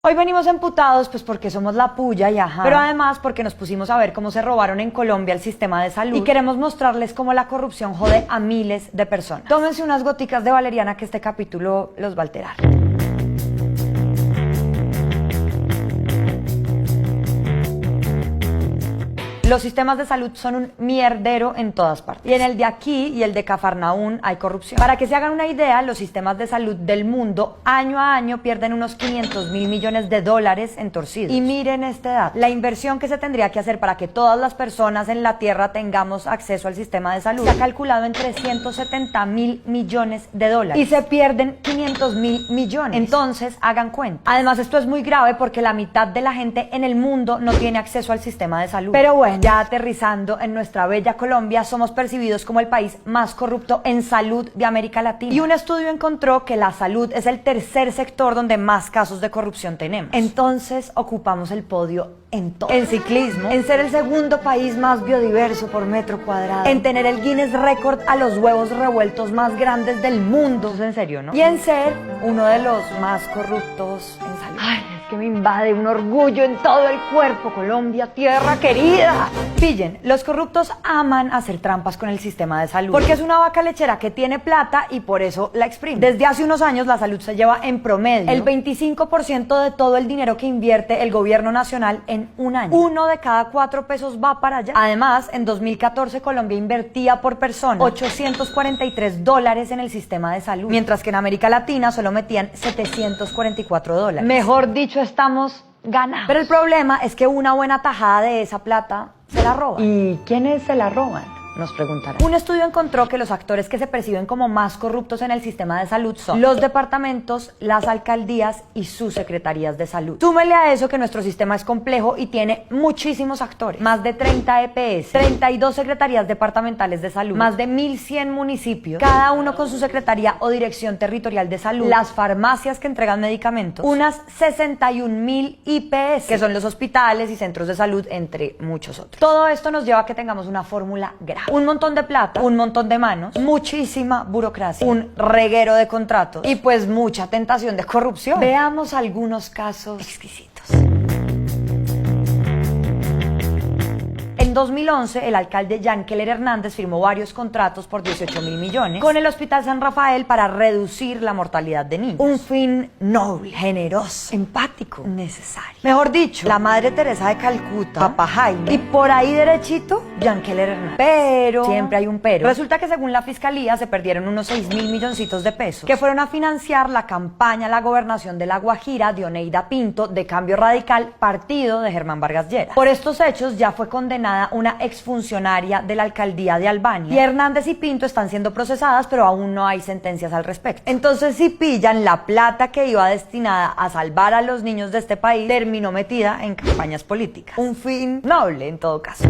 Hoy venimos emputados pues porque somos la puya y ajá, pero además porque nos pusimos a ver cómo se robaron en Colombia el sistema de salud y queremos mostrarles cómo la corrupción jode a miles de personas. Tómense unas goticas de valeriana que este capítulo los va a alterar. Los sistemas de salud son un mierdero en todas partes. Y en el de aquí y el de Cafarnaún hay corrupción. Para que se hagan una idea, los sistemas de salud del mundo año a año pierden unos 500.000 millones de dólares en torcidos. Y miren este dato. La inversión que se tendría que hacer para que todas las personas en la tierra tengamos acceso al sistema de salud se ha calculado en 370.000 millones de dólares. Y se pierden 500.000 millones. Entonces, hagan cuenta. Además, esto es muy grave porque la mitad de la gente en el mundo no tiene acceso al sistema de salud. Pero bueno, ya aterrizando en nuestra bella Colombia, somos percibidos como el país más corrupto en salud de América Latina. Y un estudio encontró que la salud es el tercer sector donde más casos de corrupción tenemos. Entonces, ocupamos el podio en todo. En ciclismo, en ser el segundo país más biodiverso por metro cuadrado, en tener el Guinness Record a los huevos revueltos más grandes del mundo. ¿Es en serio, no? Y en ser uno de los más corruptos en salud. Ay, es que me invade un orgullo en todo el cuerpo. Colombia, tierra querida. Pillen, los corruptos aman hacer trampas con el sistema de salud porque es una vaca lechera que tiene plata y por eso la exprime. Desde hace unos años la salud se lleva en promedio el 25% de todo el dinero que invierte el gobierno nacional en un año. 1 de cada 4 pesos va para allá. Además, en 2014 Colombia invertía por persona $843 en el sistema de salud, mientras que en América Latina solo metían $744. Mejor dicho, estamos ganados. Pero el problema es que una buena tajada de esa plata se la roban. ¿Y quiénes se la roban? Nos preguntarán. Un estudio encontró que los actores que se perciben como más corruptos en el sistema de salud son los departamentos, las alcaldías y sus secretarías de salud. Súmele a eso que nuestro sistema es complejo y tiene muchísimos actores. Más de 30 EPS, 32 secretarías departamentales de salud, más de 1.100 municipios, cada uno con su secretaría o dirección territorial de salud, las farmacias que entregan medicamentos, unas 61.000 IPS, que son los hospitales y centros de salud, entre muchos otros. Todo esto nos lleva a que tengamos una fórmula grave. Un montón de plata, un montón de manos, muchísima burocracia, un reguero de contratos y pues mucha tentación de corrupción. Veamos algunos casos exquisitos. En 2011, el alcalde Jan Keller Hernández firmó varios contratos por 18.000 millones con el Hospital San Rafael para reducir la mortalidad de niños. Un fin noble, generoso, empático, necesario. Mejor dicho, la Madre Teresa de Calcuta, Papá Jaime y por ahí derechito, Jan Keller Hernández. Pero, siempre hay un pero. Resulta que según la Fiscalía se perdieron unos 6.000 milloncitos de pesos que fueron a financiar la campaña a la gobernación de La Guajira de Oneida Pinto de Cambio Radical, partido de Germán Vargas Lleras. Por estos hechos ya fue condenada una exfuncionaria de la alcaldía de Albania y Hernández y Pinto están siendo procesadas, pero aún no hay sentencias al respecto. Entonces, si pillan, la plata que iba destinada a salvar a los niños de este país terminó metida en campañas políticas. Un fin noble en todo caso.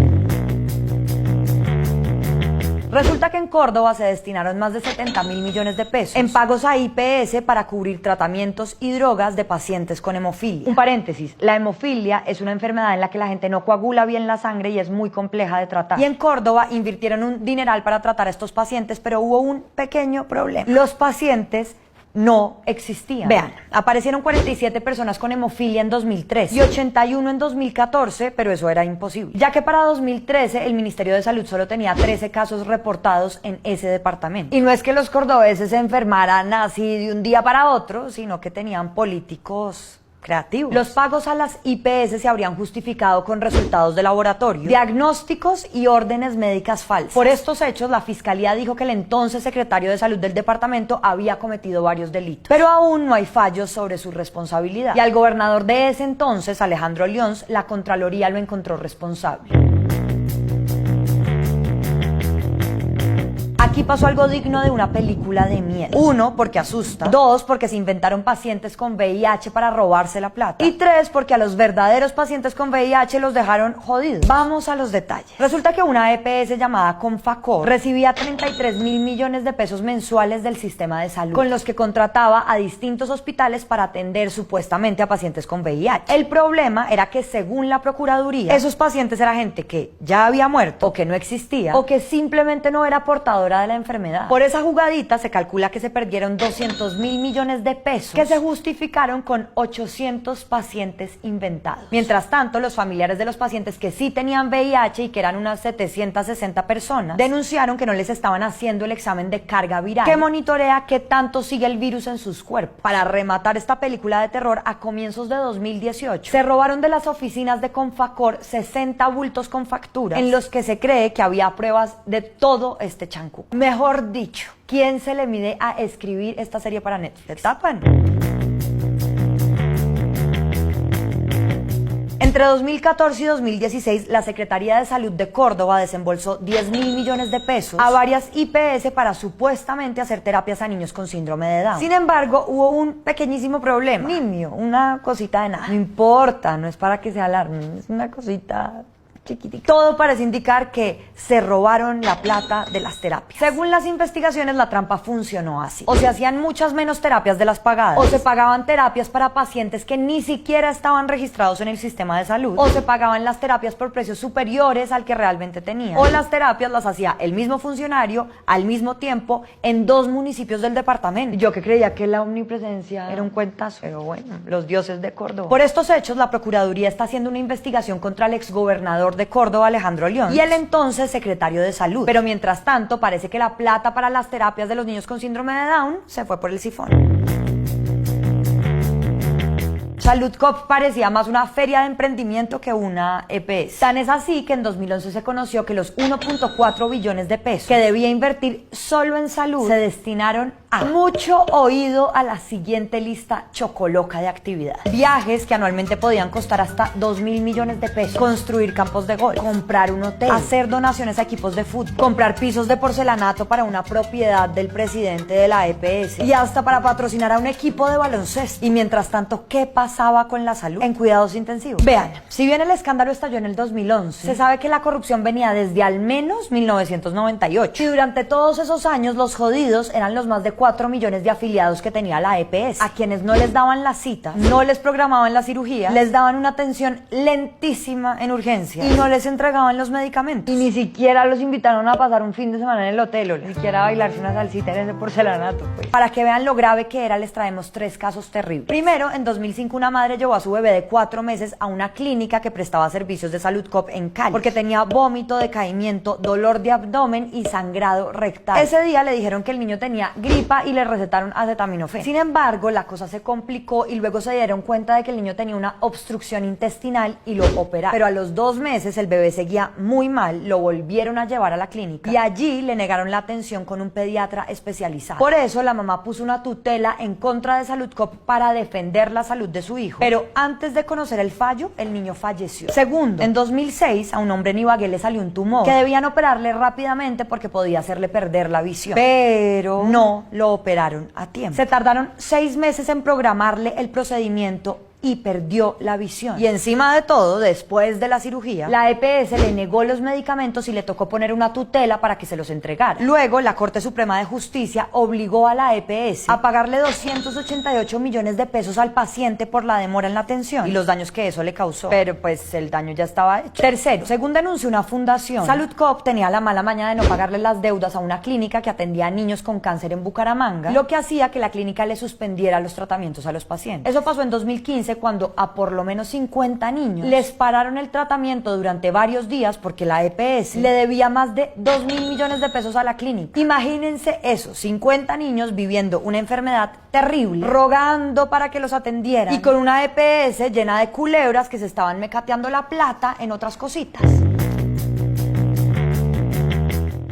Resulta que en Córdoba se destinaron más de 70.000 millones de pesos en pagos a IPS para cubrir tratamientos y drogas de pacientes con hemofilia. Un paréntesis, la hemofilia es una enfermedad en la que la gente no coagula bien la sangre y es muy compleja de tratar. Y en Córdoba invirtieron un dineral para tratar a estos pacientes, pero hubo un pequeño problema. Los pacientes no existían. Vean, aparecieron 47 personas con hemofilia en 2013 y 81 en 2014, pero eso era imposible, ya que para 2013 el Ministerio de Salud solo tenía 13 casos reportados en ese departamento. Y no es que los cordobeses se enfermaran así de un día para otro, sino que tenían políticos creativos. Los pagos a las IPS se habrían justificado con resultados de laboratorio, diagnósticos y órdenes médicas falsas. Por estos hechos, la Fiscalía dijo que el entonces secretario de Salud del departamento había cometido varios delitos, pero aún no hay fallos sobre su responsabilidad. Y al gobernador de ese entonces, Alejandro Lyons, la Contraloría lo encontró responsable. Aquí pasó algo digno de una película de miedo. 1, porque asusta. 2, porque se inventaron pacientes con VIH para robarse la plata. Y 3, porque a los verdaderos pacientes con VIH los dejaron jodidos. Vamos a los detalles. Resulta que una EPS llamada Confacor recibía 33.000 millones de pesos mensuales del sistema de salud, con los que contrataba a distintos hospitales para atender supuestamente a pacientes con VIH. El problema era que según la Procuraduría, esos pacientes era gente que ya había muerto, o que no existía, o que simplemente no era portadora de la la enfermedad. Por esa jugadita se calcula que se perdieron 200.000 millones de pesos que se justificaron con 800 pacientes inventados. Mientras tanto, los familiares de los pacientes que sí tenían VIH y que eran unas 760 personas denunciaron que no les estaban haciendo el examen de carga viral que monitorea qué tanto sigue el virus en sus cuerpos. Para rematar esta película de terror, a comienzos de 2018 se robaron de las oficinas de Confacor 60 bultos con factura en los que se cree que había pruebas de todo este chancú. Mejor dicho, ¿quién se le mide a escribir esta serie para Netflix? ¿Se tapan? Entre 2014 y 2016, la Secretaría de Salud de Córdoba desembolsó 10.000 millones de pesos a varias IPS para supuestamente hacer terapias a niños con síndrome de Down. Sin embargo, hubo un pequeñísimo problema. Nimio, una cosita de nada. No importa, no es para que se alarmen, es una cosita chiquitito. Todo parece indicar que se robaron la plata de las terapias. Según las investigaciones, la trampa funcionó así. O se hacían muchas menos terapias de las pagadas, o se pagaban terapias para pacientes que ni siquiera estaban registrados en el sistema de salud, o se pagaban las terapias por precios superiores al que realmente tenían, o las terapias las hacía el mismo funcionario al mismo tiempo en 2 municipios del departamento. Yo que creía que la omnipresencia era un cuentazo, pero bueno, los dioses de Córdoba. Por estos hechos, la Procuraduría está haciendo una investigación contra el exgobernador de Córdoba, Alejandro León, y el entonces secretario de Salud. Pero mientras tanto, parece que la plata para las terapias de los niños con síndrome de Down se fue por el sifón. Saludcop parecía más una feria de emprendimiento que una EPS. Tan es así que en 2011 se conoció que los 1.4 billones de pesos que debía invertir solo en salud se destinaron a mucho oído a la siguiente lista chocoloca de actividades. Viajes que anualmente podían costar hasta 2.000 millones de pesos, construir campos de golf, comprar un hotel, hacer donaciones a equipos de fútbol, comprar pisos de porcelanato para una propiedad del presidente de la EPS y hasta para patrocinar a un equipo de baloncesto. Y mientras tanto, ¿qué pasaba con la salud en cuidados intensivos? Vean, si bien el escándalo estalló en el 2011, se sabe que la corrupción venía desde al menos 1998 y durante todos esos años los jodidos eran los más de 4 millones de afiliados que tenía la EPS, a quienes no les daban las citas, no les programaban la cirugía, les daban una atención lentísima en urgencia y no les entregaban los medicamentos. Y ni siquiera los invitaron a pasar un fin de semana en el hotel, o ni siquiera a bailarse una salsita en ese porcelanato, pues. Para que vean lo grave que era, les traemos 3 casos terribles. Primero, en 2005 una madre llevó a su bebé de 4 meses a una clínica que prestaba servicios de Saludcop en Cali, porque tenía vómito, decaimiento, dolor de abdomen y sangrado rectal. Ese día le dijeron que el niño tenía gripa y le recetaron acetaminofén. Sin embargo, la cosa se complicó y luego se dieron cuenta de que el niño tenía una obstrucción intestinal y lo operaron. Pero a los 2 meses el bebé seguía muy mal, lo volvieron a llevar a la clínica y allí le negaron la atención con un pediatra especializado. Por eso la mamá puso una tutela en contra de Saludcop para defender la salud de su hijo. Pero antes de conocer el fallo, el niño falleció. Segundo, en 2006 a un hombre en Ibagué le salió un tumor que debían operarle rápidamente porque podía hacerle perder la visión. Pero no lo operaron a tiempo. Se tardaron 6 meses en programarle el procedimiento y perdió la visión. Y encima de todo, después de la cirugía, la EPS le negó los medicamentos y le tocó poner una tutela para que se los entregara. Luego, la Corte Suprema de Justicia obligó a la EPS a pagarle 288 millones de pesos al paciente por la demora en la atención y los daños que eso le causó. Pero pues el daño ya estaba hecho. Tercero, según denunció una fundación, Saludcop tenía la mala maña de no pagarle las deudas a una clínica que atendía a niños con cáncer en Bucaramanga, lo que hacía que la clínica le suspendiera los tratamientos a los pacientes. Eso pasó en 2015 cuando a por lo menos 50 niños les pararon el tratamiento durante varios días porque la EPS le debía más de 2.000 millones de pesos a la clínica. Imagínense eso, 50 niños viviendo una enfermedad terrible, rogando para que los atendieran y con una EPS llena de culebras que se estaban mecateando la plata en otras cositas.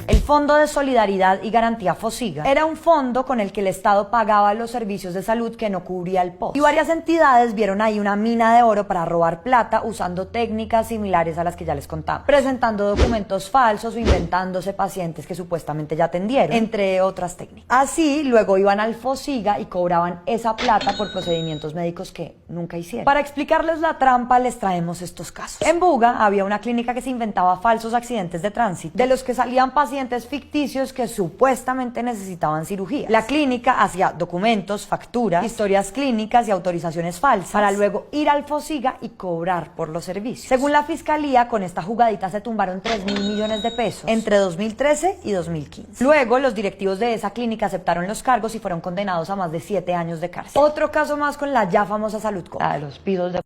El Fondo de Solidaridad y Garantía FOSIGA era un fondo con el que el Estado pagaba los servicios de salud que no cubría el POS. Y varias entidades vieron ahí una mina de oro para robar plata usando técnicas similares a las que ya les contaba, presentando documentos falsos o inventándose pacientes que supuestamente ya atendieron, entre otras técnicas. Así, luego iban al FOSIGA y cobraban esa plata por procedimientos médicos que nunca hicieron. Para explicarles la trampa les traemos estos casos. En Buga había una clínica que se inventaba falsos accidentes de tránsito, de los que salían pacientes ficticios que supuestamente necesitaban cirugía. La clínica hacía documentos, facturas, historias clínicas y autorizaciones falsas para luego ir al Fosiga y cobrar por los servicios. Según la fiscalía, con esta jugadita se tumbaron 3.000 millones de pesos entre 2013 y 2015. Luego, los directivos de esa clínica aceptaron los cargos y fueron condenados a más de 7 años de cárcel. Otro caso más con la ya famosa Salud Co, la de los pidos de